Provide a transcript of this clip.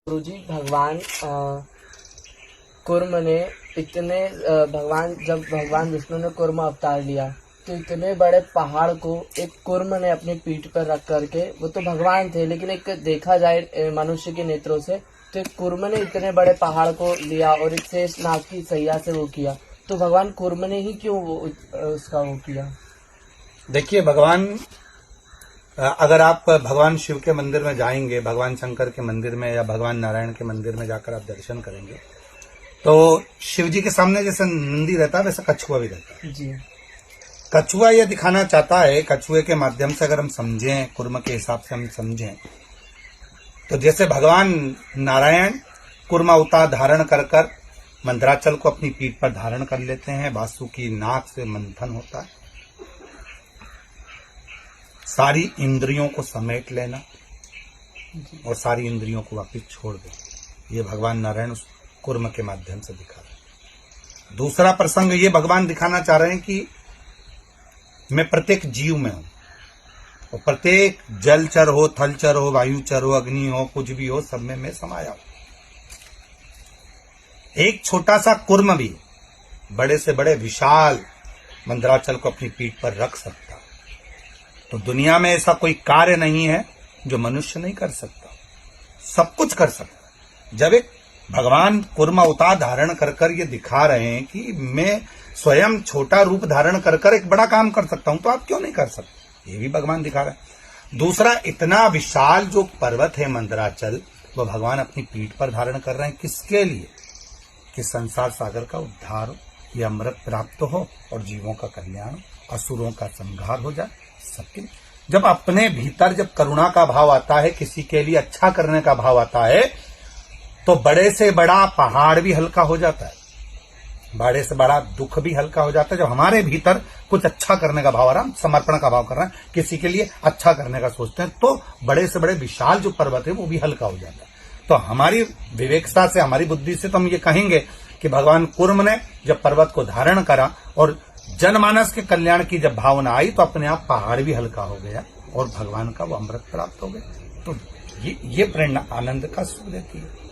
गुरुजी भगवान कुर्म ने इतने जब भगवान विष्णु ने कुर्म अवतार लिया तो इतने बड़े पहाड़ को एक कुर्म ने अपनी पीठ पर रख करके, वो तो भगवान थे लेकिन एक देखा जाए मनुष्य के नेत्रों से तो एक कुर्म ने इतने बड़े पहाड़ को लिया और एक शेष नाग की सैया से वो किया, तो भगवान कुर्म ने ही क्यों उसका वो किया? देखिए, भगवान अगर आप भगवान शिव के मंदिर में जाएंगे, भगवान शंकर के मंदिर में या भगवान नारायण के मंदिर में जाकर आप दर्शन करेंगे तो शिव जी के सामने जैसे नंदी रहता है वैसे कछुआ भी रहता है जी। कछुआ यह दिखाना चाहता है, कछुए के माध्यम से अगर हम समझें, कुर्म के हिसाब से हम समझें तो जैसे भगवान नारायण कुर्म अवतार धारण कर कर मंदराचल को अपनी पीठ पर धारण कर लेते हैं, वासुकी नाक से मंथन होता है, सारी इंद्रियों को समेट लेना और सारी इंद्रियों को वापिस छोड़ देना, ये भगवान नारायण उस कुर्म के माध्यम से दिखा रहे हैं। दूसरा प्रसंग ये भगवान दिखाना चाह रहे हैं कि मैं प्रत्येक जीव में हूं और प्रत्येक जलचर हो, थलचर हो, वायुचर हो, अग्नि हो, कुछ भी हो, सब में मैं समाया हूं। एक छोटा सा कुर्म भी बड़े से बड़े विशाल मंदराचल को अपनी पीठ पर रख सकता है। तो दुनिया में ऐसा कोई कार्य नहीं है जो मनुष्य नहीं कर सकता, सब कुछ कर सकता। जब एक भगवान कुर्म अवतार धारण कर कर ये दिखा रहे हैं कि मैं स्वयं छोटा रूप धारण कर कर एक बड़ा काम कर सकता हूं, तो आप क्यों नहीं कर सकते? ये भी भगवान दिखा रहे हैं। दूसरा, इतना विशाल जो पर्वत है मंदराचल, वो भगवान अपनी पीठ पर धारण कर रहे हैं। किसके लिए? कि संसार सागर का उद्धार हो, ये अमृत प्राप्त हो और जीवों का कल्याण, असुरों का संहार हो जाए सबके लिए। जब अपने भीतर जब करुणा का भाव आता है, किसी के लिए अच्छा करने का भाव आता है, तो बड़े से बड़ा पहाड़ भी हल्का हो जाता है, बड़े से बड़ा दुख भी हल्का हो जाता है। जब हमारे भीतर कुछ अच्छा करने का भाव आ रहा है, समर्पण का भाव कर रहे हैं, किसी के लिए अच्छा करने का सोचते हैं, तो बड़े से बड़े विशाल जो पर्वत है वो भी हल्का हो जाता है। तो हमारी विवेकता से, हमारी बुद्धि से तो हम ये कहेंगे कि भगवान कुर्म ने जब पर्वत को धारण करा और जनमानस के कल्याण की जब भावना आई तो अपने आप पहाड़ भी हल्का हो गया और भगवान का वो अमृत प्राप्त हो गया। तो ये प्रेरणा आनंद का सुख देती है।